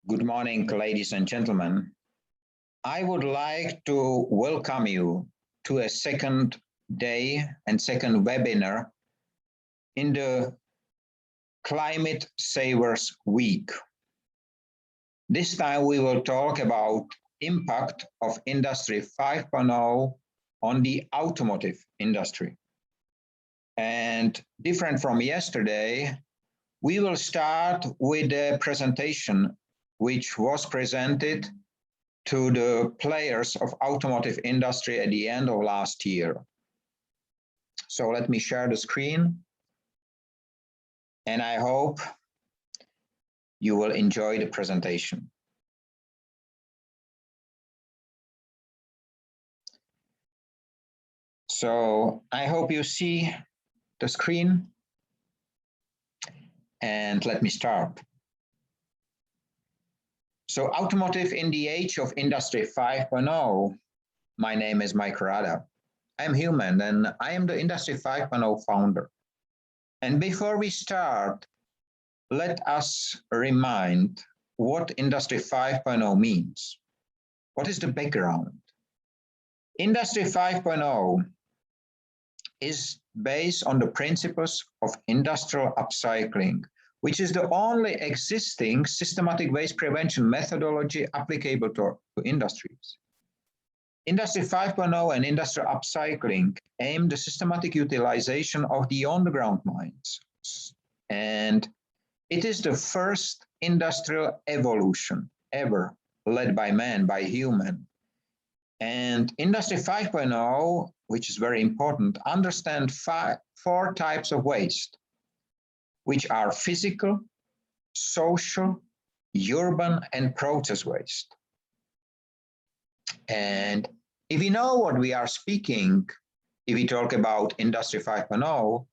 Good morning, ladies and gentlemen. I would like to welcome you to a second day and second webinar in the Climate Savers Week. This time we will talk about impact of Industry 5.0 on the automotive industry. And different from yesterday, we will start with a presentation which was presented to the players of automotive industry at the end of last year. So let me share the screen, and I hope you will enjoy the presentation. So I hope you see the screen, and let me start. So automotive in the age of Industry 5.0, my name is Mike Rada. I'm human and I am the Industry 5.0 founder. And before we start, let us remind what Industry 5.0 means. What is the background? Industry 5.0 is based on the principles of industrial upcycling, which is the only existing systematic waste prevention methodology applicable to industries. Industry 5.0 and industrial upcycling aim the systematic utilization of the underground mines. And it is the first industrial evolution ever led by man, by human. And Industry 5.0, which is very important, understand four types of waste, which are physical, social, urban, and process waste. And if we know what we are speaking, if we talk about Industry 5.0,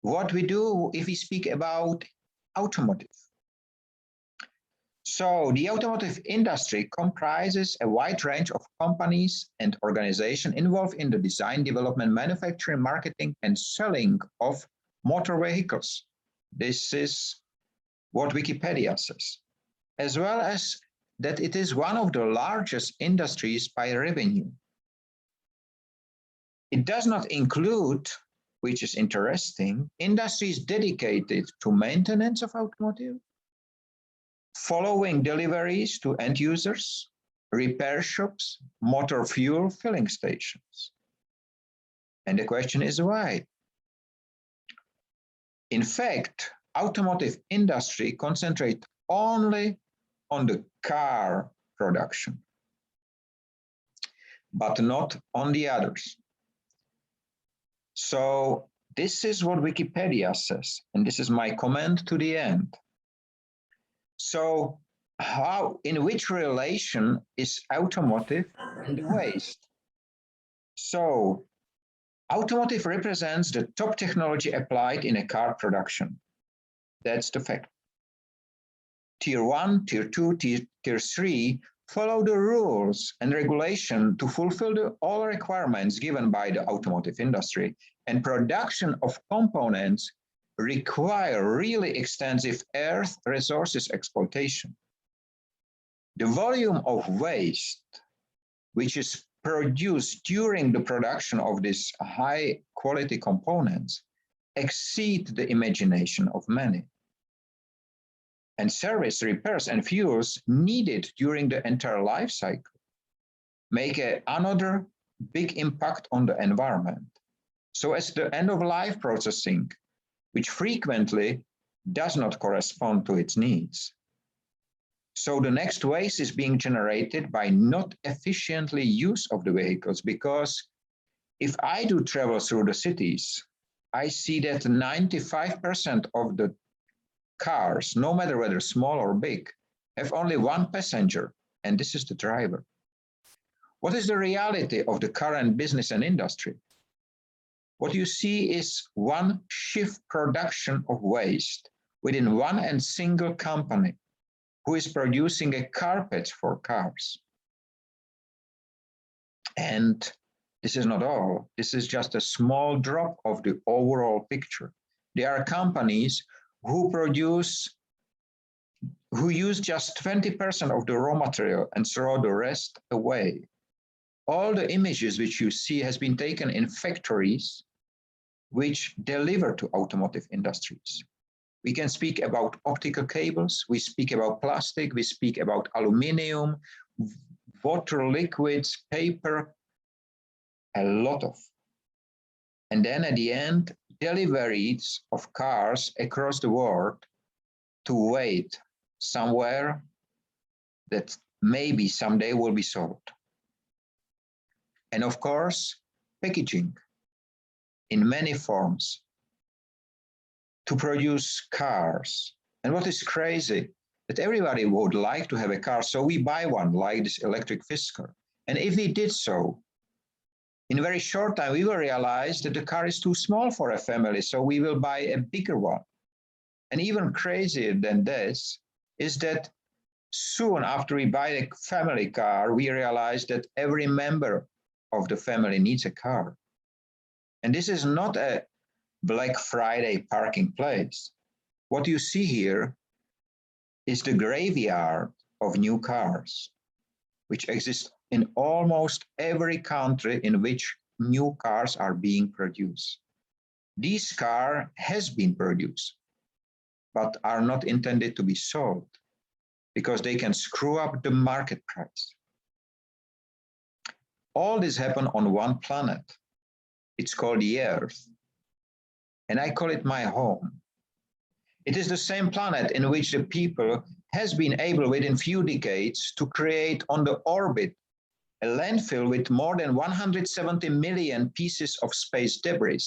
what we do if we speak about automotive. So the automotive industry comprises a wide range of companies and organizations involved in the design, development, manufacturing, marketing, and selling of motor vehicles. This is what Wikipedia says, as well as that it is one of the largest industries by revenue. It does not include, which is interesting, industries dedicated to maintenance of automotive, following deliveries to end users, repair shops, motor fuel filling stations. And the question is why? In fact, automotive industry concentrate only on the car production, but not on the others. So this is what Wikipedia says, and this is my comment to the end. So in which relation is automotive and waste? So automotive represents the top technology applied in a car production. That's the fact. Tier 1, Tier 2, Tier 3 follow the rules and regulation to fulfill all requirements given by the automotive industry, and production of components require really extensive earth resources exploitation. The volume of waste which is produced during the production of these high quality components exceed the imagination of many. And service, repairs, and fuels needed during the entire life cycle make another big impact on the environment. So as the end-of-life processing, which frequently does not correspond to its needs. So the next waste is being generated by not efficiently use of the vehicles, because if I do travel through the cities, I see that 95% of the cars, no matter whether small or big, have only one passenger, and this is the driver. What is the reality of the current business and industry? What you see is one shift production of waste within one and single company who is producing a carpet for cars. And this is not all. This is just a small drop of the overall picture. There are companies who use just 20% of the raw material and throw the rest away. All the images which you see has been taken in factories which deliver to automotive industries. We can speak about optical cables, we speak about plastic, we speak about aluminum, water, liquids, paper, a lot of. And then at the end, deliveries of cars across the world to wait somewhere that maybe someday will be sold. And of course, packaging in many forms to produce cars. And what is crazy, that everybody would like to have a car, so we buy one like this electric Fisker. And if we did so, in a very short time, we will realize that the car is too small for a family, so we will buy a bigger one. And even crazier than this is that soon after we buy a family car, we realize that every member of the family needs a car. And this is not a Black Friday parking place. What you see here is the graveyard of new cars, which exist in almost every country in which new cars are being produced. This car has been produced, but are not intended to be sold because they can screw up the market price. All this happened on one planet. It's called the Earth, and I call it my home. It is the same planet in which the people has been able within few decades to create on the orbit a landfill with more than 170 million pieces of space debris,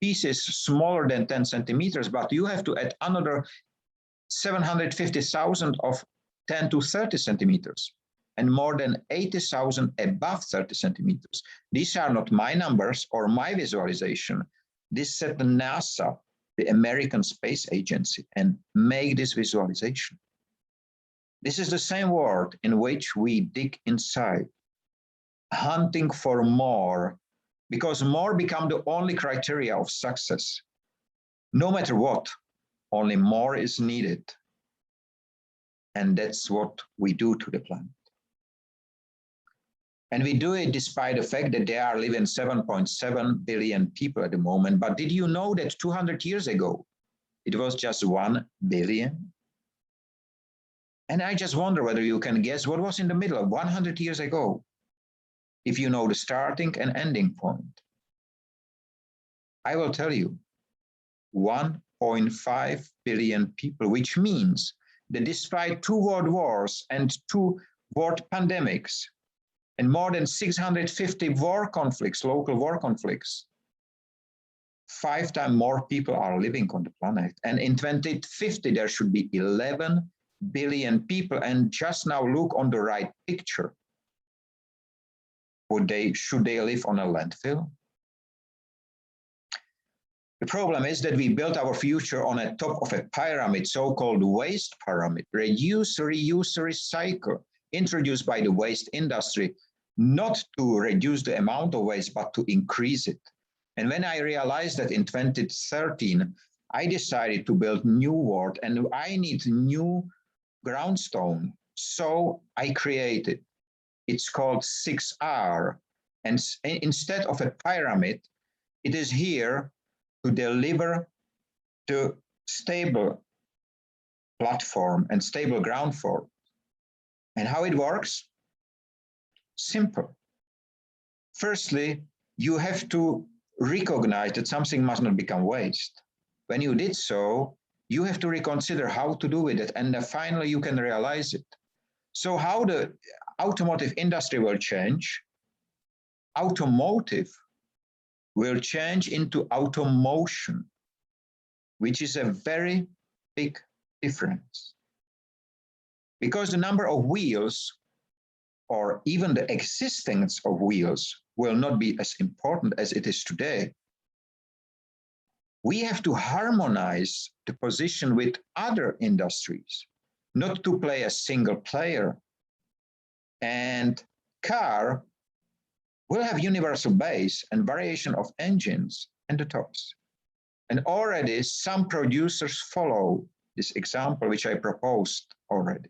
pieces smaller than 10 centimeters, but you have to add another 750,000 of 10 to 30 centimeters and more than 80,000 above 30 centimeters. These are not my numbers or my visualization. This said the NASA, the American Space Agency, and make this visualization. This is the same world in which we dig inside, hunting for more, because more become the only criteria of success. No matter what, only more is needed. And that's what we do to the planet. And we do it despite the fact that there are living 7.7 billion people at the moment. But did you know that 200 years ago, it was just 1 billion? And I just wonder whether you can guess what was in the middle of 100 years ago, if you know the starting and ending point. I will tell you, 1.5 billion people, which means that despite 2 world wars and 2 world pandemics, and more than 650 war conflicts, local war conflicts, 5 times more people are living on the planet. And in 2050, there should be 11 billion people. And just now look on the right picture. Should they live on a landfill? The problem is that we built our future on the top of a pyramid, so-called waste pyramid, reduce, reuse, recycle, introduced by the waste industry, not to reduce the amount of waste, but to increase it. And when I realized that in 2013, I decided to build new world and I need new groundstone. So I created, it's called 6R. And instead of a pyramid, it is here to deliver the stable platform and stable ground form. And how it works? Simple. Firstly, you have to recognize that something must not become waste. When you did so, you have to reconsider how to do with it, and then finally you can realize it. So how the automotive industry will change? Automotive will change into automotion, which is a very big difference. Because the number of wheels or even the existence of wheels will not be as important as it is today. We have to harmonize the position with other industries, not to play a single player. And car will have universal base and variation of engines and the tops. And already some producers follow this example, which I proposed already.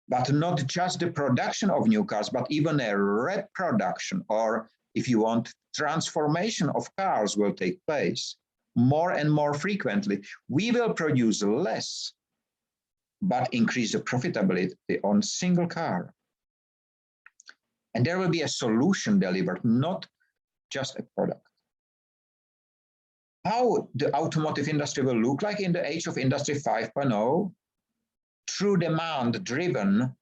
But not just the production of new cars, but even a reproduction, or if you want, transformation of cars will take place more and more frequently. We will produce less, but increase the profitability on single car. And there will be a solution delivered, not just a product. How the automotive industry will look like in the age of Industry 5.0? Through demand driven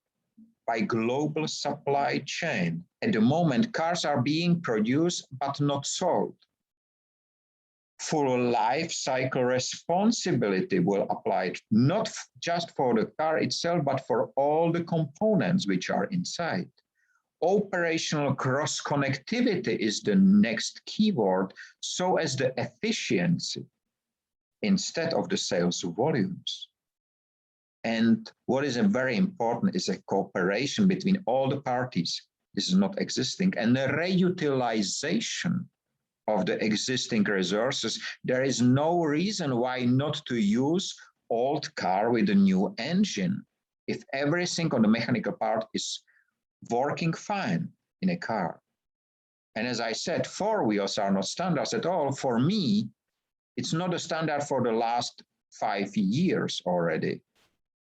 by global supply chain. At the moment, cars are being produced but not sold. Full life cycle responsibility will apply not just for the car itself, but for all the components which are inside. Operational cross-connectivity is the next keyword, so as the efficiency instead of the sales volumes. And what is very important is a cooperation between all the parties. This is not existing. And the reutilization of the existing resources. There is no reason why not to use old car with a new engine if everything on the mechanical part is working fine in a car. And as I said, four wheels are not standards at all. For me, it's not a standard for the last 5 years already,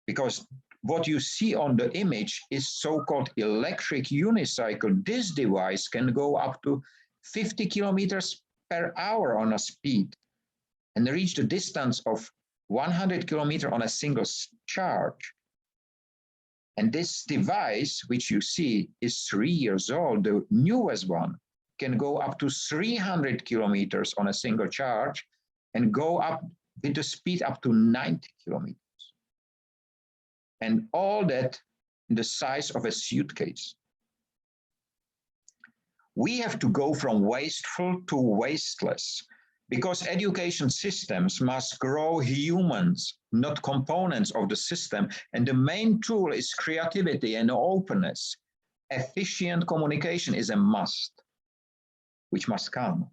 because what you see on the image is so-called electric unicycle. This device can go up to 50 kilometers per hour on a speed and reach the distance of 100 kilometers on a single charge. And this device, which you see, is 3 years old. The newest one can go up to 300 kilometers on a single charge and go up with the speed up to 90 kilometers. And all that in the size of a suitcase. We have to go from wasteful to wasteless, because education systems must grow humans, not components of the system. And the main tool is creativity and openness. Efficient communication is a must, which must come.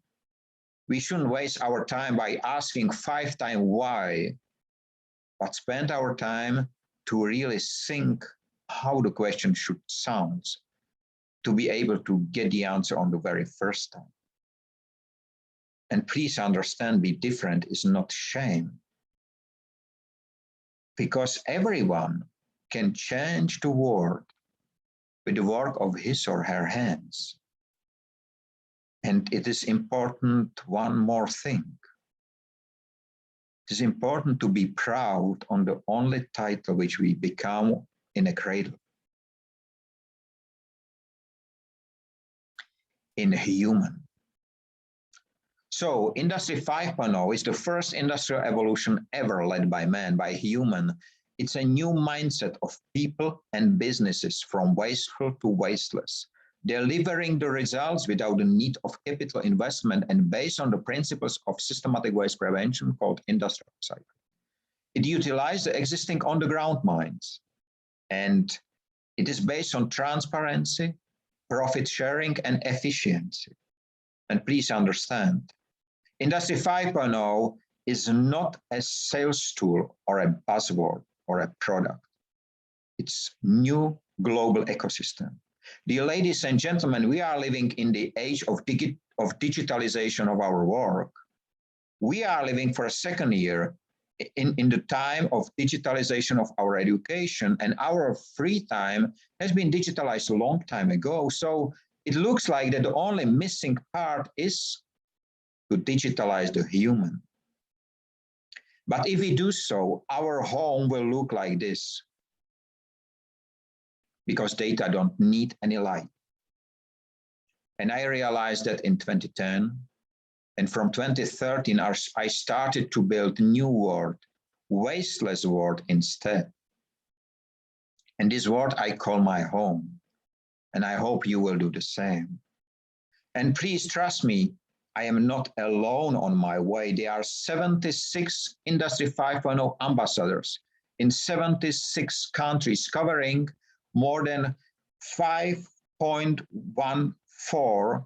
We shouldn't waste our time by asking 5 times why, but spend our time to really think how the question should sound, to be able to get the answer on the very first time. And please understand, be different is not shame, because everyone can change the world with the work of his or her hands. And it is important, one more thing. It is important to be proud on the only title which we become in a cradle. In human. So Industry 5.0 is the first industrial evolution ever led by man, by human. It's a new mindset of people and businesses from wasteful to wasteless, delivering the results without the need of capital investment and based on the principles of systematic waste prevention called industrial cycle. It utilizes the existing on-the-ground mines, and it is based on transparency, profit sharing, and efficiency. And please understand, Industry 5.0 is not a sales tool or a buzzword or a product. It's new global ecosystem. Dear ladies and gentlemen, we are living in the age of digitalization of our work. We are living for a second year in the time of digitalization of our education, and our free time has been digitalized a long time ago. So it looks like that the only missing part is to digitalize the human. But if we do so, our home will look like this, because data don't need any light. And I realized that in 2010, and from 2013, I started to build a new world, wasteless world instead. And this world I call my home. And I hope you will do the same. And please trust me, I am not alone on my way. There are 76 Industry 5.0 ambassadors in 76 countries, covering more than 5.14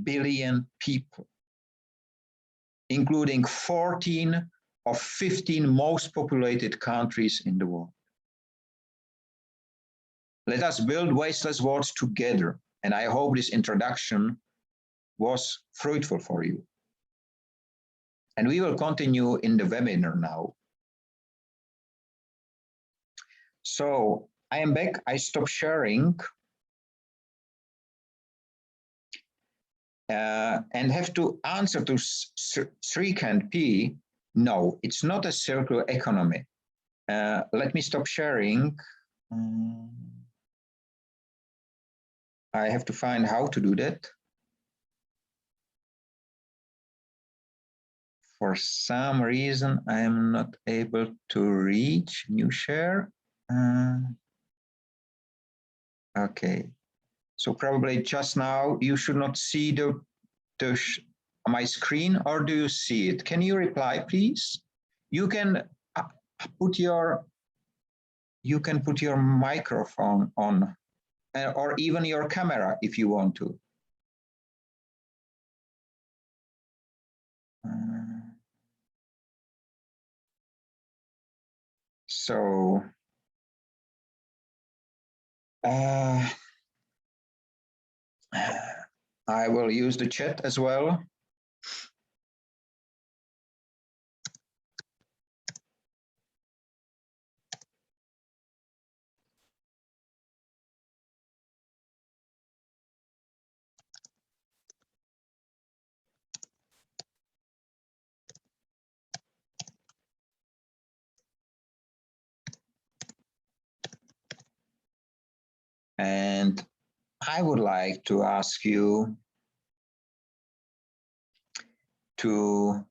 billion people. including 14 of 15 most populated countries in the world. Let us build wasteless worlds together, and I hope this introduction was fruitful for you. And we will continue in the webinar now. So I am back. I stopped sharing and have to answer to Srikanth P. No, it's not a circular economy. Let me stop sharing. I have to find how to do that. For some reason, I am not able to reach new share. Okay, so probably just now you should not see my screen, or do you see it? Can you reply, please? You can put your microphone on, or even your camera if you want to. So I will use the chat as well. And I would like to ask you to,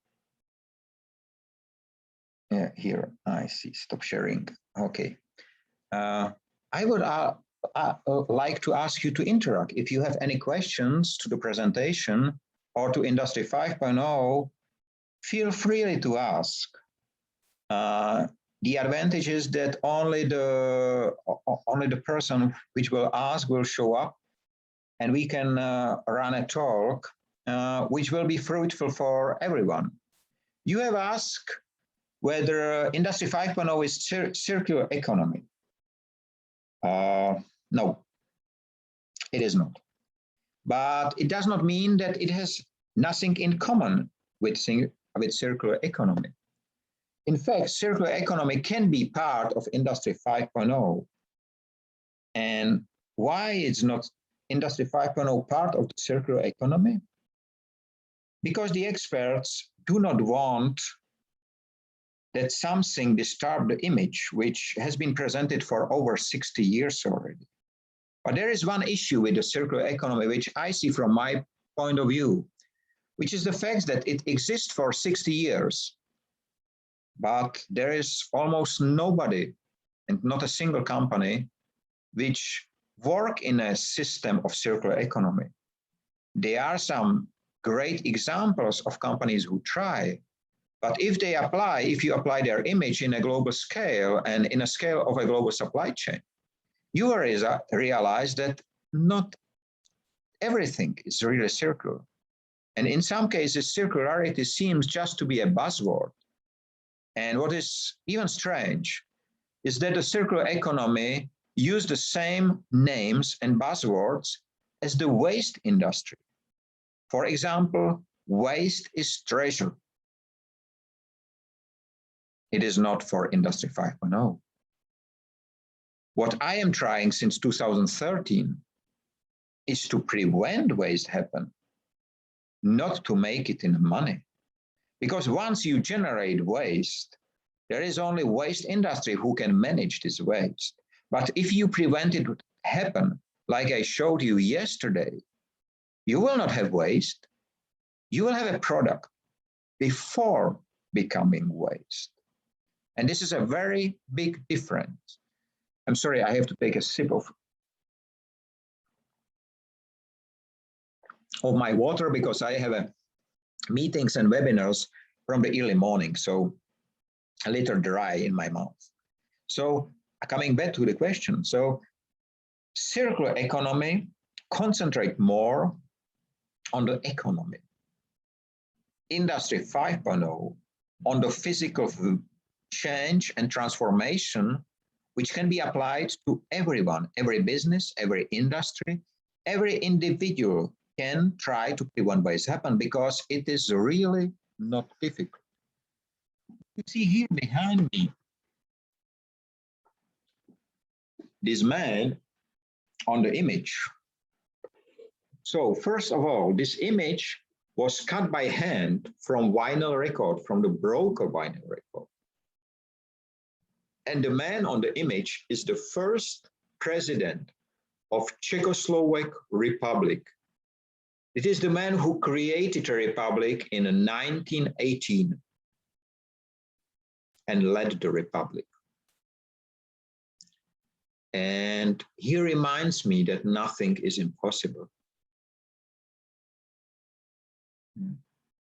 here, I see, stop sharing. Okay. I would like to ask you to interact. If you have any questions to the presentation or to Industry 5.0, feel free to ask. The advantage is that only the person which will ask will show up, and we can run a talk which will be fruitful for everyone. You have asked whether Industry 5.0 is circular economy. No, it is not. But it does not mean that it has nothing in common with circular economy. In fact, circular economy can be part of Industry 5.0. And why is not Industry 5.0 part of the circular economy? Because the experts do not want that something disturb the image, which has been presented for over 60 years already. But there is one issue with the circular economy, which I see from my point of view, which is the fact that it exists for 60 years. But there is almost nobody, and not a single company, which work in a system of circular economy. There are some great examples of companies who try, but if you apply their image in a global scale and in a scale of a global supply chain, you will realize that not everything is really circular. And in some cases, circularity seems just to be a buzzword. And what is even strange is that the circular economy use the same names and buzzwords as the waste industry. For example, waste is treasure. It is not for Industry 5.0. What I am trying since 2013 is to prevent waste happen, not to make it in money. Because once you generate waste, there is only waste industry who can manage this waste. But if you prevent it to happen, like I showed you yesterday, you will not have waste. You will have a product before becoming waste. And this is a very big difference. I'm sorry, I have to take a sip of my water because I have meetings and webinars from the early morning, so a little dry in my mouth. So coming back to the question, so circular economy concentrate more on the economy. Industry 5.0 on the physical change and transformation, which can be applied to everyone, every business, every industry, every individual can try to prevent waste happen, because it is really not difficult. You see here behind me, this man on the image. So first of all, this image was cut by hand from vinyl record, from the broker vinyl record. And the man on the image is the first president of Czechoslovak Republic. It is the man who created a republic in 1918 and led the republic. And he reminds me that nothing is impossible.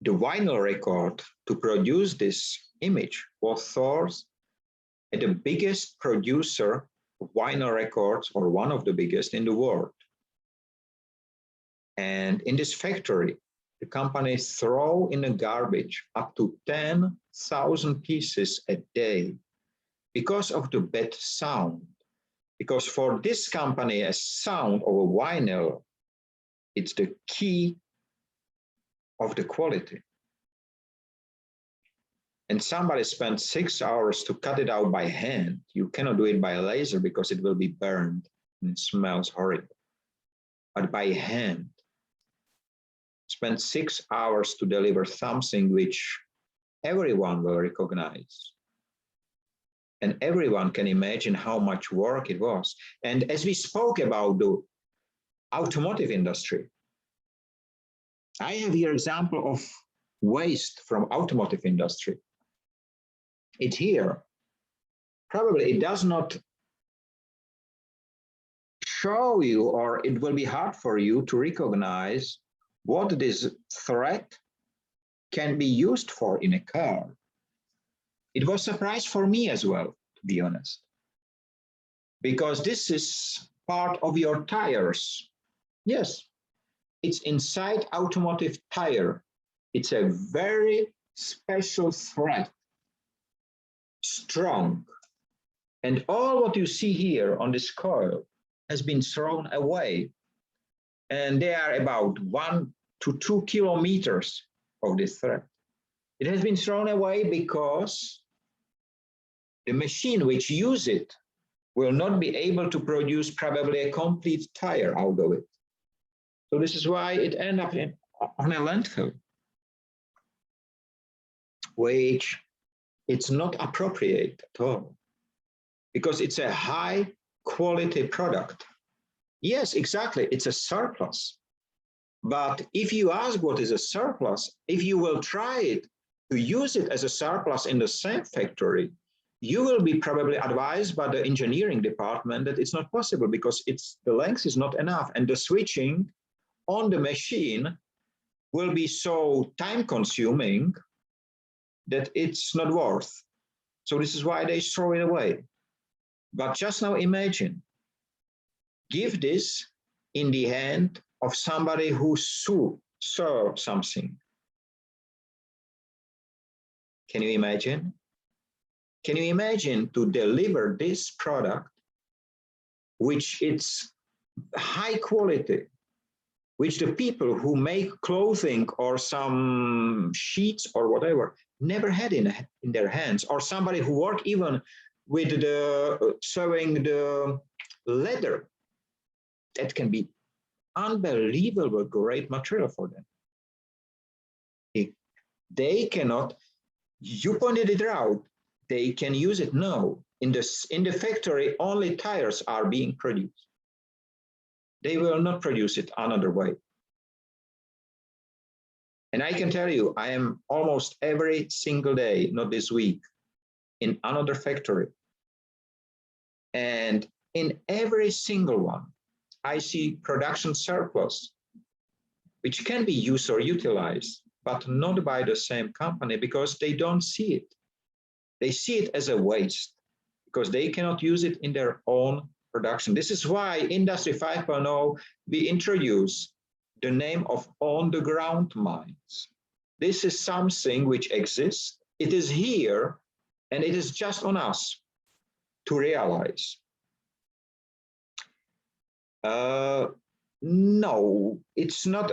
The vinyl record to produce this image was sourced at the biggest producer of vinyl records, or one of the biggest in the world. And in this factory, the company throw in the garbage up to 10,000 pieces a day because of the bad sound. Because for this company, a sound of a vinyl, it's the key of the quality. And somebody spent 6 hours to cut it out by hand. You cannot do it by laser because it will be burned and it smells horrible. But by hand, spent 6 hours to deliver something which everyone will recognize. And everyone can imagine how much work it was. And as we spoke about the automotive industry, I have here an example of waste from automotive industry. It's here. Probably it does not show you, or it will be hard for you to recognize what this thread can be used for in a car. It was a surprise for me as well, to be honest, because this is part of your tires. Yes, it's inside automotive tire. It's a very special thread, strong. And all what you see here on this coil has been thrown away. And they are about 1 to 2 kilometers of this thread. It has been thrown away because the machine which uses it will not be able to produce probably a complete tire out of it. So this is why it ends up on a landfill, which it's not appropriate at all, because it's a high quality product. Yes, exactly, it's a surplus. But if you ask what is a surplus, if you will try it to use it as a surplus in the same factory, you will be probably advised by the engineering department that it's not possible because the length is not enough, and the switching on the machine will be so time consuming that it's not worth. So this is why they throw it away. But just now imagine, give this in the hand of somebody who saw something. Can you imagine? Can you imagine to deliver this product, which is high quality, which the people who make clothing or some sheets or whatever never had in their hands, or somebody who work even with the sewing the leather? That can be unbelievable great material for them. They cannot, you pointed it out, they can use it. No, in the factory, only tires are being produced. They will not produce it another way. And I can tell you, I am almost every single day, not this week, in another factory. And in every single one, I see production surplus, which can be used or utilized, but not by the same company because they don't see it. They see it as a waste because they cannot use it in their own production. This is why Industry 5.0, we introduce the name of on-the-ground mines. This is something which exists. It is here, and it is just on us to realize. No, it's not.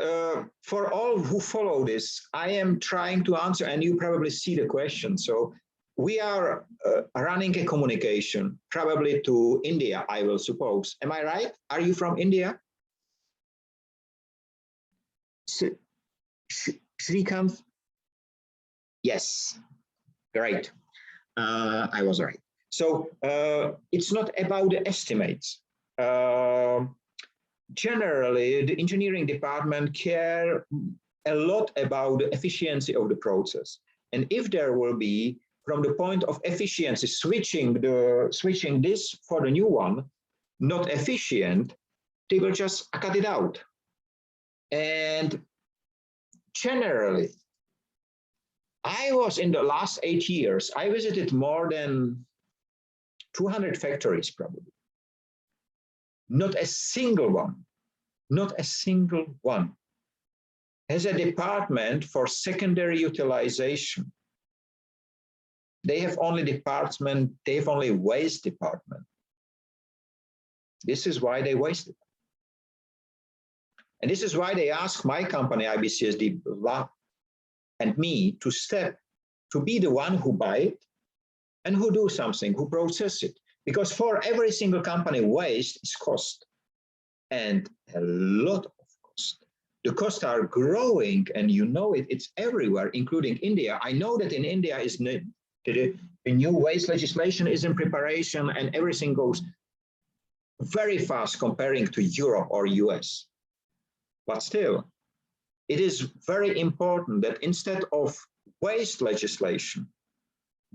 For all who follow this, I am trying to answer, and you probably see the question. So we are running a communication, probably to India, I will suppose. Am I right? Are you from India? Srikanth? Yes, great. I was right. So it's not about the estimates. Generally, the engineering department care a lot about the efficiency of the process. And if there will be, from the point of efficiency, switching this for the new one, not efficient, they will just cut it out. And generally, I was in the last 8 years, I visited more than 200 factories probably. Not a single one has a department for secondary utilization. They have only waste department. This is why they waste it. And this is why they ask my company, IBCSD, and me to be the one who buy it and who do something, who process it. Because for every single company, waste is cost, and a lot of cost. The costs are growing, and you know it, it's everywhere, including India. I know that in India the new waste legislation is in preparation, and everything goes very fast comparing to Europe or US. But still, it is very important that instead of waste legislation,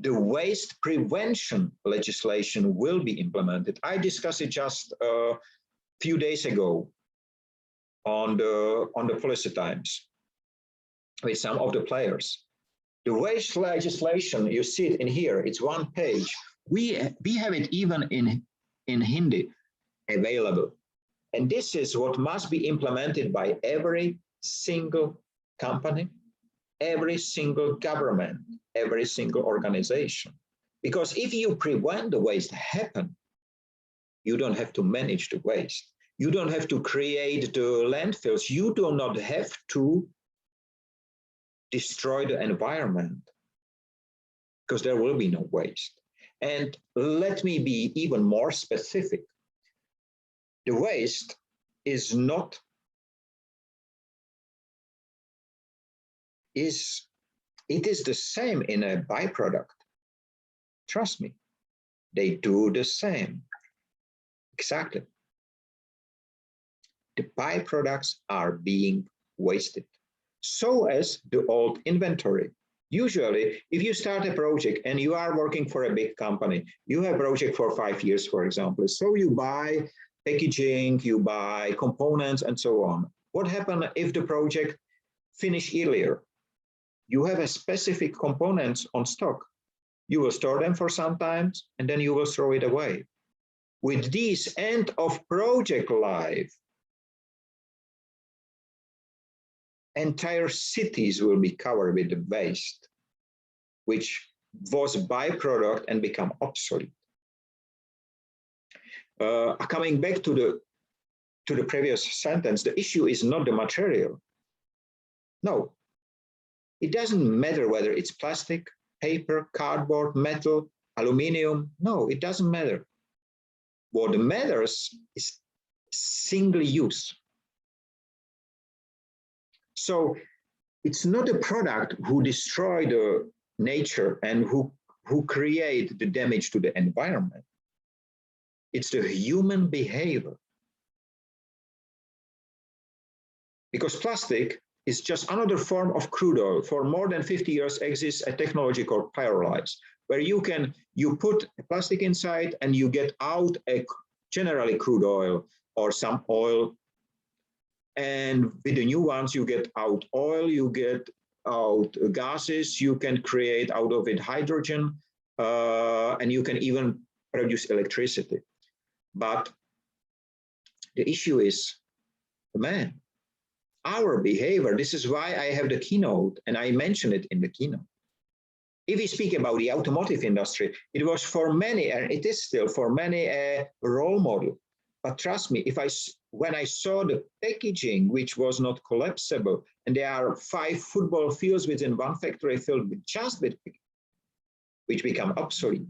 the waste prevention legislation will be implemented. I discussed it just a few days ago on the Policy Times with some of the players. The waste legislation, you see it in here, it's one page. We have it even in Hindi available. And this is what must be implemented by every single company, every single government, every single organization. Because if you prevent the waste happen, you don't have to manage the waste. You don't have to create the landfills. You do not have to destroy the environment because there will be no waste. And let me be even more specific. The waste is not it is the same in a byproduct. Trust me, they do the same. Exactly. The byproducts are being wasted. So as the old inventory. Usually, if you start a project and you are working for a big company, you have a project for 5 years, for example. So you buy packaging, you buy components, and so on. What happens if the project finishes earlier? You have a specific components on stock. You will store them for some time, and then you will throw it away. With this end of project life, entire cities will be covered with the waste, which was byproduct and become obsolete. Coming back to the previous sentence, the issue is not the material. No, it doesn't matter whether it's plastic, paper, cardboard, metal, aluminum. No, it doesn't matter. What matters is single use. So it's not a product who destroy the nature and who create the damage to the environment. It's the human behavior. Because plastic is just another form of crude oil. For more than 50 years exists a technology called pyrolyze, where you put plastic inside and you get out a generally crude oil or some oil. And with the new ones, you get out oil, you get out gases, you can create out of it hydrogen, and you can even produce electricity. But the issue is the man. our behavior. This is why I have the keynote, and I mentioned it in the keynote. If we speak about the automotive industry, it was for many, and it is still for many, a role model. But trust me, when I saw the packaging, which was not collapsible, and there are 5 football fields within one factory filled with just with which become obsolete.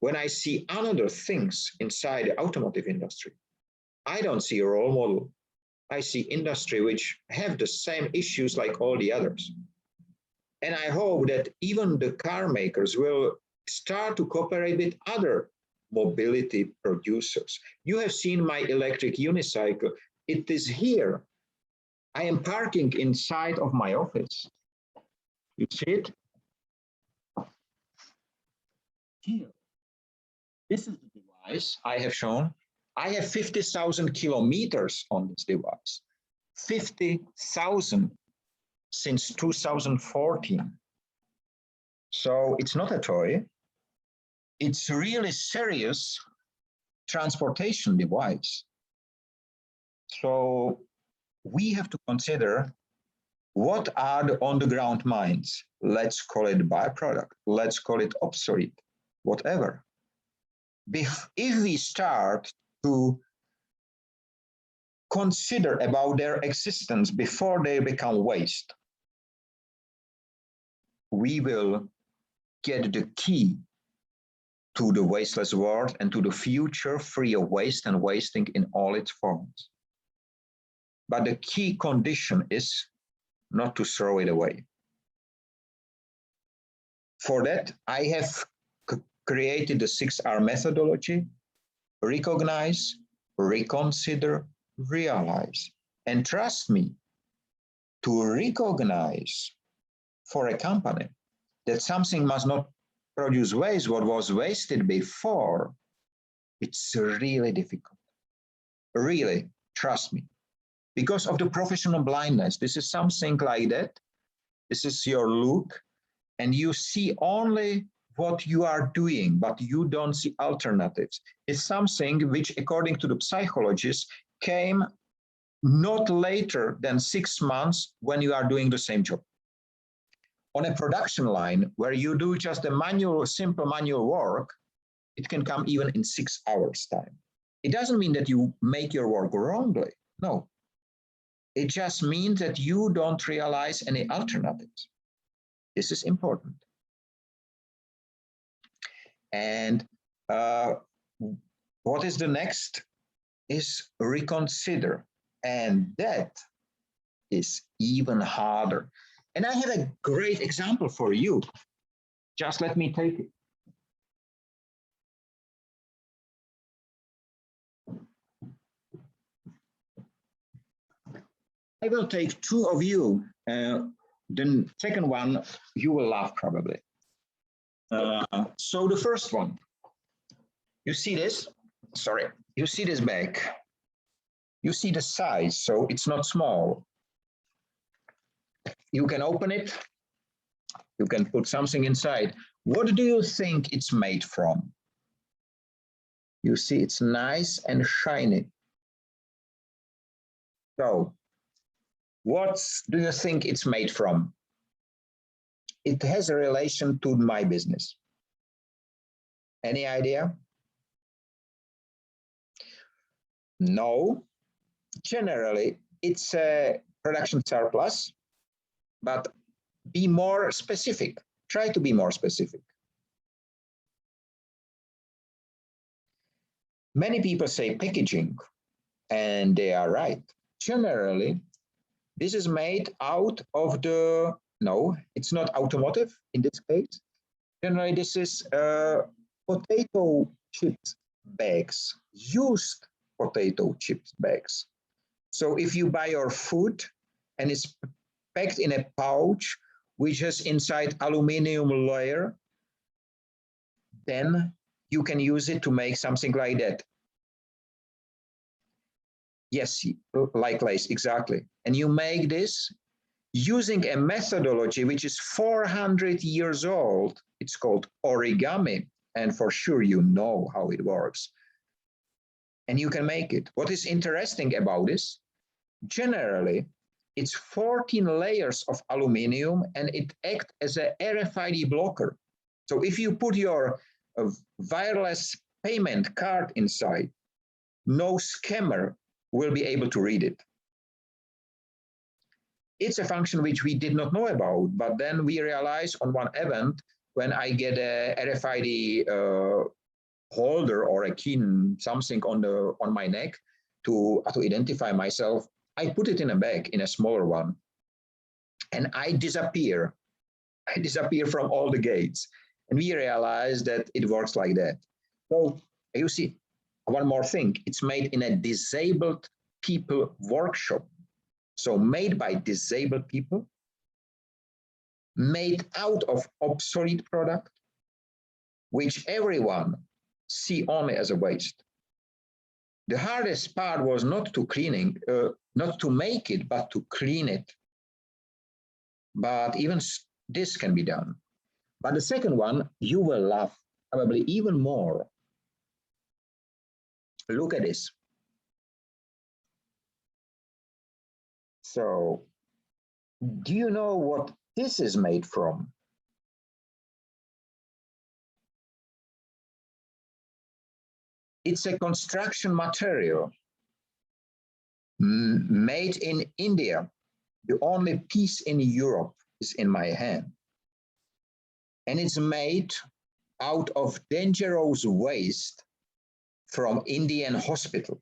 When I see other things inside the automotive industry, I don't see a role model. I see industry which have the same issues like all the others. And I hope that even the car makers will start to cooperate with other mobility producers. You have seen my electric unicycle. It is here. I am parking inside of my office. You see it? Here. This is the device I have shown. I have 50,000 kilometers on this device. 50,000 since 2014. So it's not a toy. It's really serious transportation device. So we have to consider what are the on-the-ground mines. Let's call it byproduct. Let's call it obsolete, whatever. If we start to consider about their existence before they become waste, we will get the key to the wasteless world and to the future free of waste and wasting in all its forms. But the key condition is not to throw it away. For that, I have created the 6R methodology: recognize, reconsider, realize. And trust me, to recognize for a company that something must not produce waste what was wasted before, it's really difficult. Really, trust me. Because of the professional blindness, this is something like that. This is your look, and you see only what you are doing, but you don't see alternatives. It's something which, according to the psychologists, came not later than 6 months when you are doing the same job. On a production line where you do just a simple manual work, it can come even in 6 hours time. It doesn't mean that you make your work wrongly. No. It just means that you don't realize any alternatives. This is important. And what is the next is reconsider. And that is even harder. And I have a great example for you. Just let me take it. I will take 2 of you. The second one, you will laugh probably. So the first one, you see this? Sorry, you see this bag. You see the size, so it's not small. You can open it. You can put something inside. What do you think it's made from? You see it's nice and shiny. So what do you think it's made from? It has a relation to my business. Any idea? No. Generally, it's a production surplus, but be more specific. Try to be more specific. Many people say packaging, and they are right. Generally, this is made out of the, no, it's not automotive in this case. Generally, this is potato chips bags, used potato chips bags. So if you buy your food and it's packed in a pouch, which has inside aluminum layer, then you can use it to make something like that. Yes, like lace, exactly. And you make this using a methodology which is 400 years old. It's called origami. And for sure, you know how it works. And you can make it. What is interesting about this? Generally, it's 14 layers of aluminum and it acts as a RFID blocker. So if you put your wireless payment card inside, no scammer will be able to read it. It's a function which we did not know about, but then we realized on one event when I get a RFID holder or a key, something on my neck to identify myself, I put it in a bag, in a smaller one, and I disappear. I disappear from all the gates. And we realize that it works like that. So you see, one more thing, it's made in a disabled people workshop. So made by disabled people, made out of obsolete product, which everyone see only as a waste. The hardest part was not to make it, but to clean it. But even this can be done. But the second one, you will love probably even more. Look at this. So, do you know what this is made from? It's a construction material made in India. The only piece in Europe is in my hand. And it's made out of dangerous waste from Indian hospital.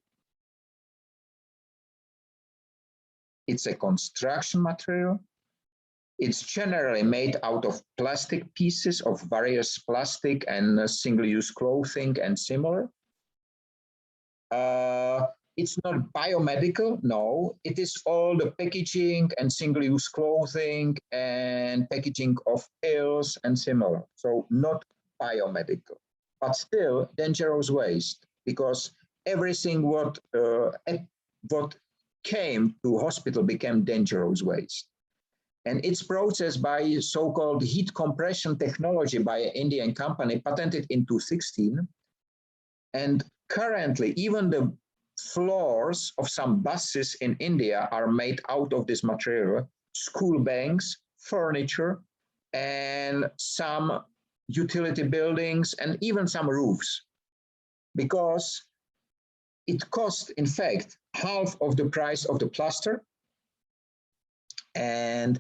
It's a construction material. It's generally made out of plastic pieces of various plastic and single-use clothing and similar. It's not biomedical, no. It is all the packaging and single-use clothing and packaging of pills and similar. So not biomedical, but still dangerous waste, because everything what came to hospital became dangerous waste. And it's processed by so-called heat compression technology by an Indian company patented in 2016. And currently, even the floors of some buses in India are made out of this material, school banks, furniture, and some utility buildings, and even some roofs, because it costs, in fact, half of the price of the plaster, and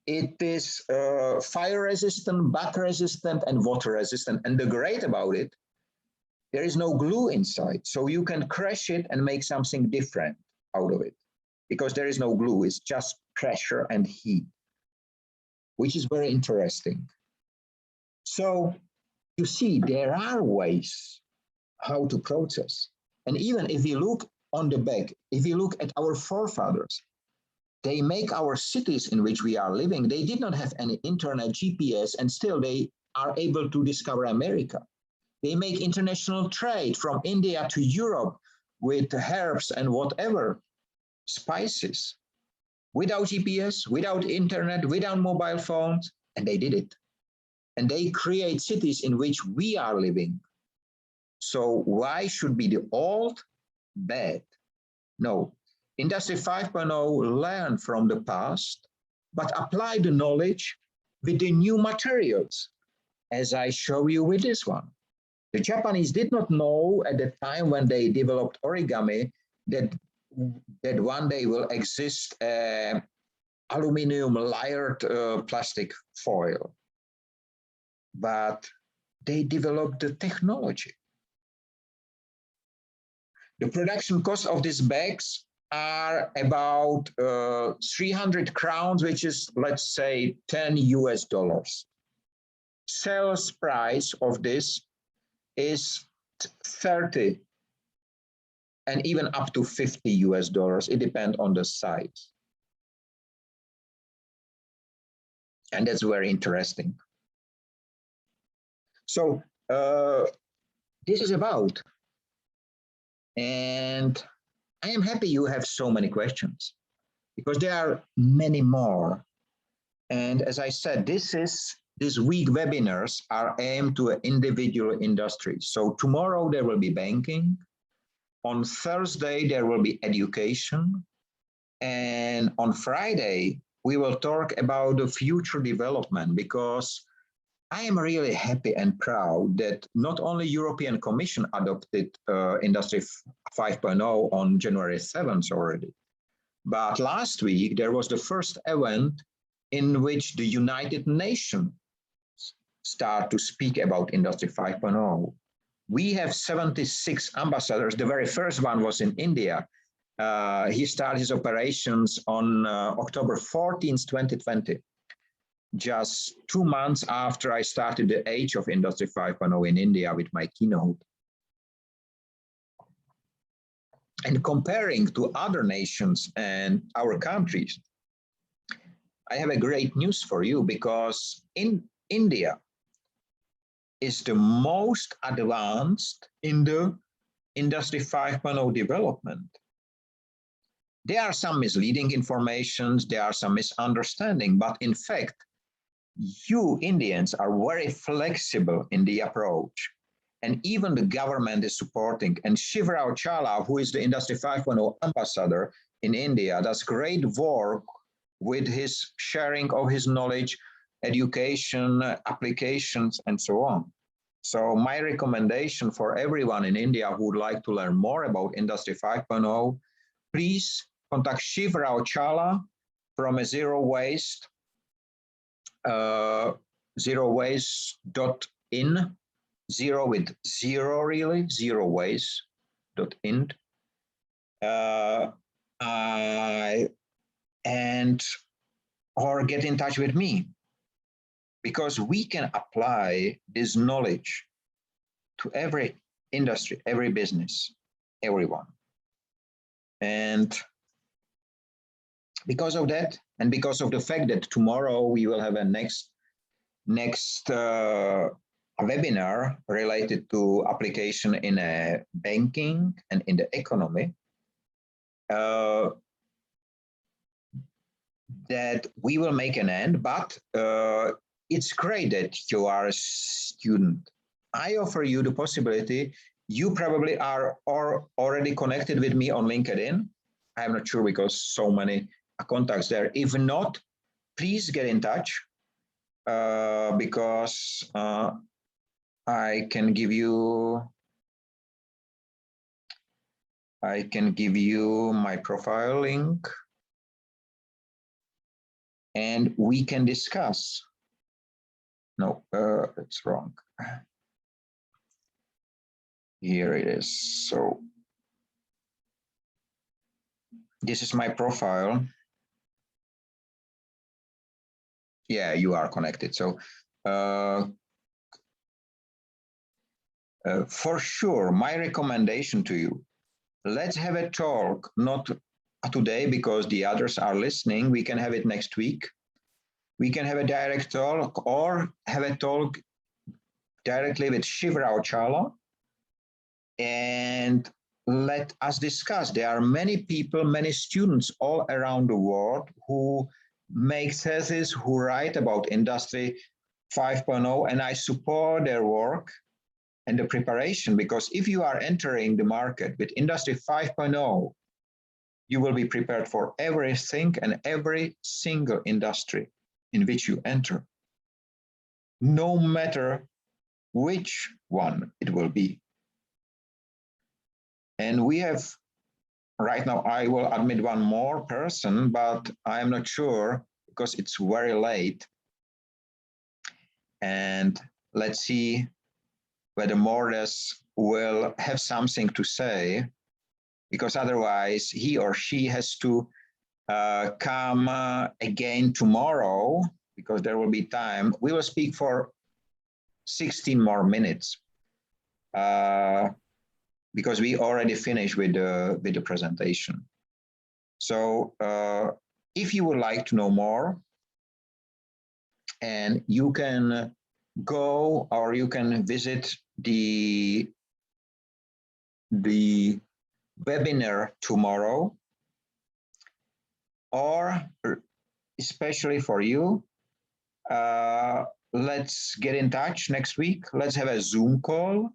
it is fire resistant, back resistant, and water resistant. And the great about it, there is no glue inside, so you can crush it and make something different out of it, because there is no glue, it's just pressure and heat, which is very interesting. So you see, there are ways how to process. And even if you look on the back, if you look at our forefathers, they make our cities in which we are living, they did not have any internet, GPS, and still they are able to discover America. They make international trade from India to Europe with herbs and whatever, spices, without GPS, without internet, without mobile phones, and they did it. And they create cities in which we are living. So why should be the old bad? No, Industry 5.0 learn from the past, but apply the knowledge with the new materials, as I show you with this one. The Japanese did not know at the time when they developed origami that one day will exist aluminum layered plastic foil. But they developed the technology. The production cost of these bags are about 300 crowns, which is, let's say, $10 US. Sales price of this is 30 and even up to $50 US. It depends on the size. And that's very interesting. So this is about, and I am happy you have so many questions, because there are many more. And as I said, this week webinars are aimed to individual industries. So tomorrow there will be banking. On Thursday, there will be education. And on Friday, we will talk about the future development, because I am really happy and proud that not only European Commission adopted Industry 5.0 on January 7th already, but last week there was the first event in which the United Nations start to speak about Industry 5.0. We have 76 ambassadors. The very first one was in India. He started his operations on October 14th, 2020. Just 2 months after I started the Age of Industry 5.0 in India with my keynote. And comparing to other nations and our countries, I have a great news for you, because in India is the most advanced in the Industry 5.0 development. There are some misleading informations, there are some misunderstanding, but in fact, you Indians are very flexible in the approach, and even the government is supporting. And Shivrao Chala, who is the Industry 5.0 ambassador in India, does great work with his sharing of his knowledge, education, applications, and so on. So my recommendation for everyone in India who would like to learn more about Industry 5.0, please contact Shivrao Chala from a zero waste zero-waste.in, zero with zero really, zero waste.in. And or get in touch with me, because we can apply this knowledge to every industry, every business, everyone. And because of that, and because of the fact that tomorrow we will have a next webinar related to application in banking and in the economy, that we will make an end, but it's great that you are a student. I offer you the possibility. You probably are already connected with me on LinkedIn. I'm not sure, because so many contacts there. If not, please get in touch, because I can give you my profile link, and we can discuss. No, it's wrong. Here it is. So this is my profile. Yeah, you are connected. So for sure, my recommendation to you, let's have a talk, not today because the others are listening. We can have it next week. We can have a direct talk, or have a talk directly with Shivrao Chala, and let us discuss. There are many people, many students all around the world who make theses, who write about Industry 5.0, and I support their work and the preparation, because if you are entering the market with Industry 5.0, you will be prepared for everything and every single industry in which you enter, no matter which one it will be. And we have, right now, I will admit one more person, but I'm not sure because it's very late. And let's see whether Mordes will have something to say, because otherwise he or she has to come again tomorrow, because there will be time. We will speak for 16 more minutes, because we already finished with the presentation. So if you would like to know more, and you can go, or you can visit the webinar tomorrow, or especially for you, let's get in touch next week. Let's have a Zoom call,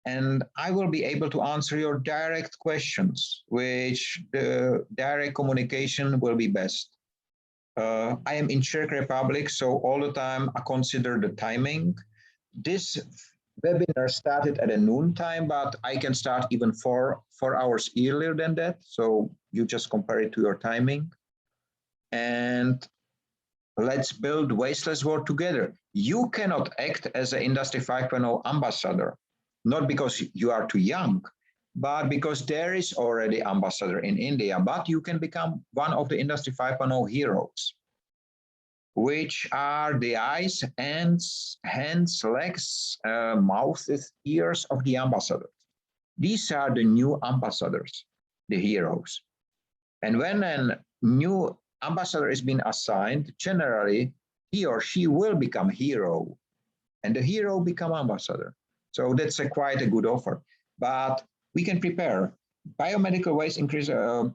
and I will be able to answer your direct questions, which the direct communication will be best. I am in Czech Republic, so all the time I consider the timing. This webinar started at a noon time, but I can start even 4 hours earlier than that. So you just compare it to your timing. And let's build wasteless world together. You cannot act as an Industry 5.0 ambassador, not because you are too young, but because there is already ambassador in India, but you can become one of the Industry 5.0 heroes, which are the eyes, hands, legs, mouths, ears of the ambassadors. These are the new ambassadors, the heroes. And when a new ambassador is being assigned, generally he or she will become hero, and the hero become ambassador. So that's quite a good offer. But we can prepare biomedical waste increase. There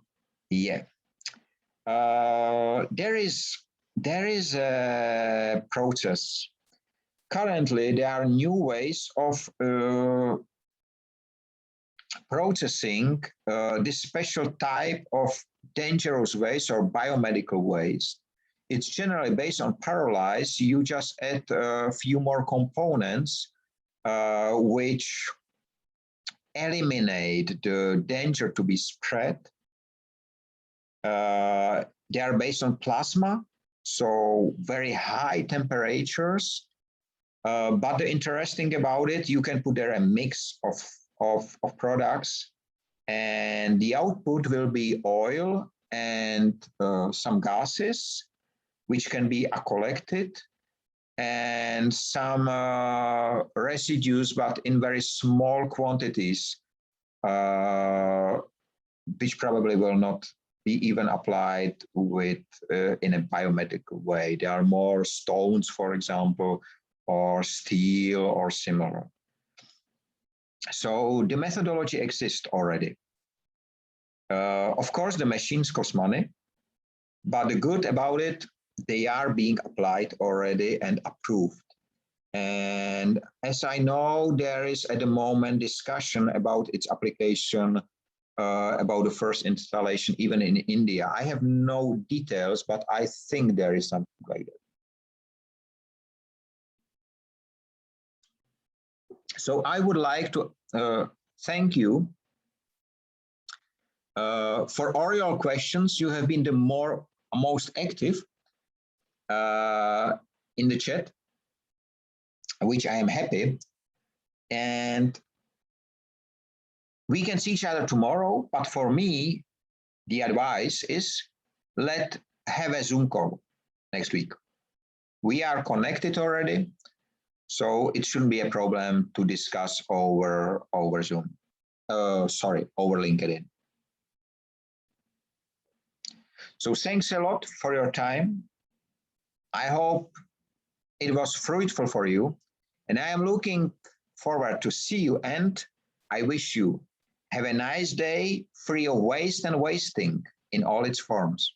is a process. Currently, there are new ways of processing this special type of dangerous waste or biomedical waste. It's generally based on pyrolysis. You just add a few more components which eliminate the danger to be spread. They are based on plasma, so very high temperatures. But the interesting about it, you can put there a mix of products, and the output will be oil and some gases, which can be collected, and some residues, but in very small quantities, which probably will not be even applied with in a biomedical way. There are more stones, for example, or steel or similar. So the methodology exists already. Of course, the machines cost money, but the good about it, they are being applied already and approved. And as I know, there is at the moment discussion about its application, about the first installation, even in India. I have no details, but I think there is something like that. So I would like to thank you for all your questions. You have been the most active in the chat, which I am happy. And we can see each other tomorrow, but for me, the advice is let's have a Zoom call next week. We are connected already, so it shouldn't be a problem to discuss over Zoom. Over LinkedIn. So thanks a lot for your time. I hope it was fruitful for you, and I am looking forward to see you, and I wish you have a nice day free of waste and wasting in all its forms.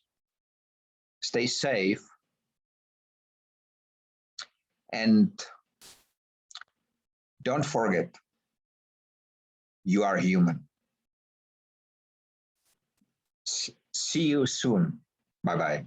Stay safe, and don't forget, you are human. See you soon. Bye-bye.